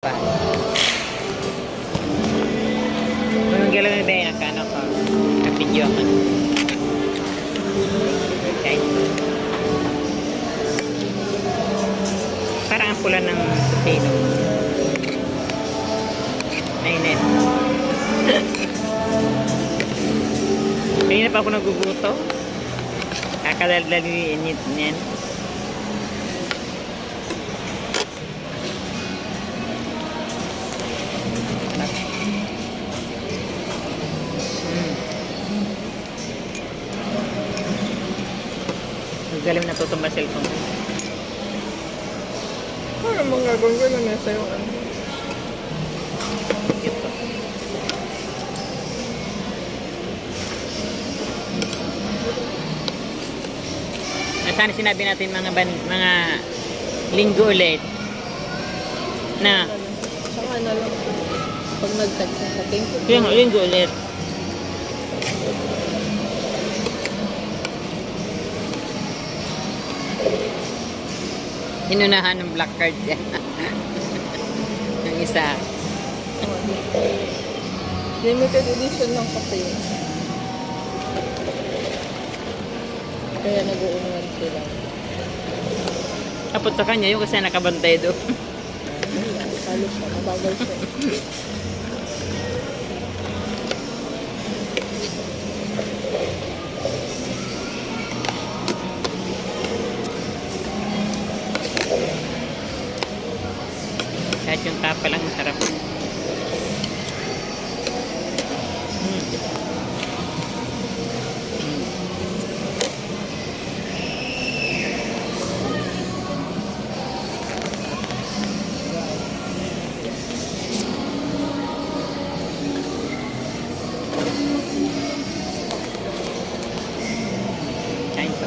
Galaw na dahil nakano ko. Kapidyo ako. Okay. Parang ang pula ng pupino. Mainit. Kanina pa ako naguguto. Kakadaldaliin niyan. Galing na tutumba cellphone ko. Parang mga gagawin na nasa yung ano. Ito. Sana sinabi natin mga linggo ulit na Saka na lang pag nag-text sa thank you. kaya nga linggo ulit. Inunahan ng black card yan. Yung isa. Limited edition lang kasi yun. Kaya nag-uunuan sila. Kapot sa kanya, yung kasi nakabantay doon. Kalo siya, mabagal siya. Kahit yung tapa lang masarap. Kain pa.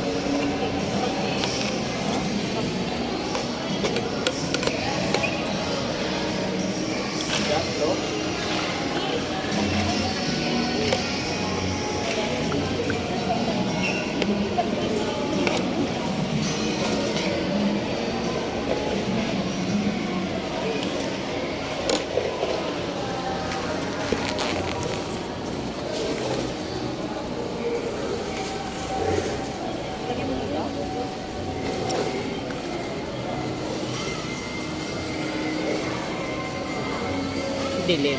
Dilim.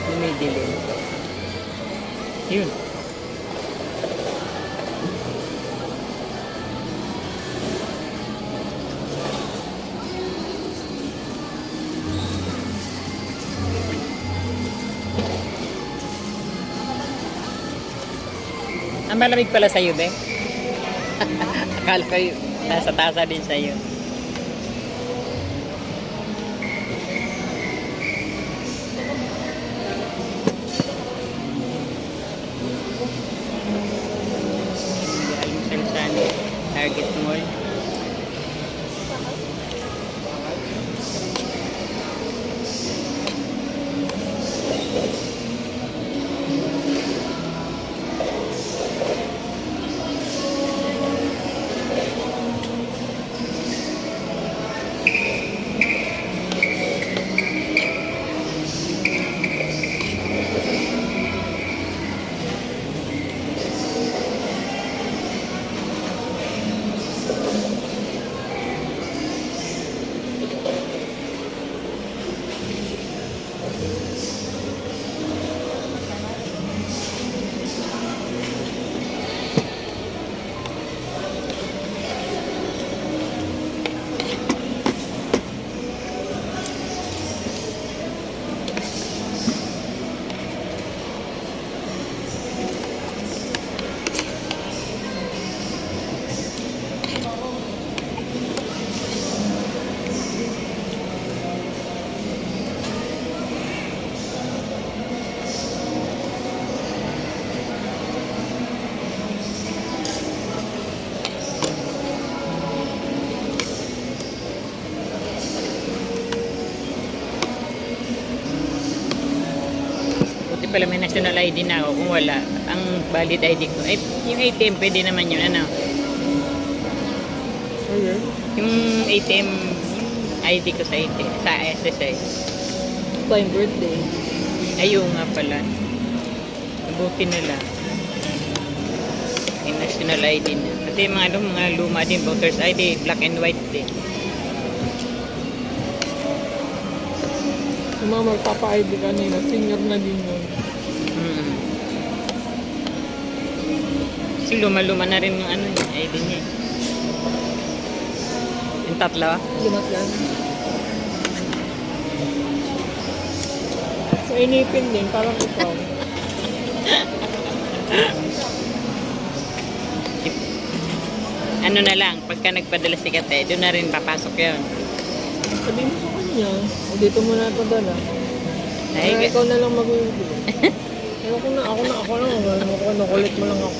Dumidilim. Yun. Ang malamig pala sa'yo, be. Akala ko nasa tasa din sa'yo. Target Mall. Pala may national ID na ako. Kung wala, ang valid ID ko. Eh, yung ATM, pwede naman yun. Ano? Okay. Yung ATM, yung ID ko sa ATM, sa SSI. tayong birthday. Ayun nga pala. Mabuti na lang. Yung national ID na. Kasi yung mga luma din, voters ID, black and white din. Yung mga magpapa-ID kanina, senior na din yun. Mm. Kasi luma-luma na rin yung ID niya. Yung tatlo. Lumat lang. Mainipin din, parang ikaw. Ano na lang, pagka nagpadala si Kate, doon na rin papasok yun. Sabi mo sa kanya, o dito mo na padala. Ay, Kaya ikaw na lang mag-uwi. Ako na, ako lang. Nakulit mo lang ako.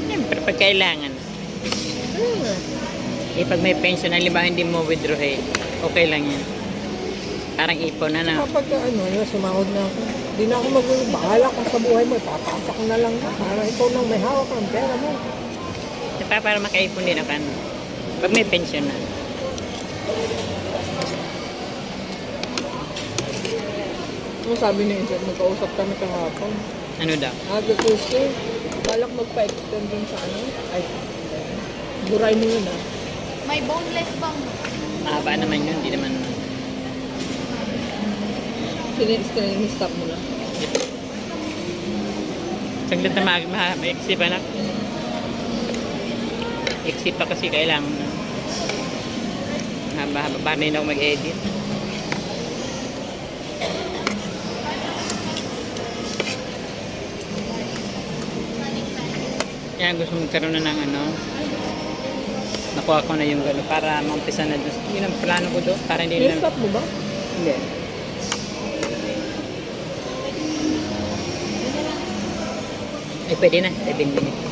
siyempre, pag kailangan. Ano nga? Eh, pag may pension, halimbawa hindi mo withdraw, okay lang yan. Parang ipon na na. Kapag sumahod na ako. Hindi na ako mag-uwi. Bahala ka sa buhay mo. Papasok na lang ka. Para ikaw lang may hawak ng pera mo. Para makaipon din ako. Pag may pension na. Ano sabi niya, magkausap kami kahapon. Ano daw? Aga Tuesday, balak magpa-extend dun sa ay, buray mo yun ah. May boneless bang? Mahaba naman yun, hindi naman. Sini-extend yung stop mo lang. Saglit na ma-exit pa na. Exit pa kasi kailangan na. Haba-haba pa rin ako mag-edit. Kaya gusto magkaroon na ng nakuha ko na yung gano'n para maumpisa na doon. Yun ang plano ko doon para hindi May na. stop mo ba? Hindi. Ay, pwede na. 7 minutes.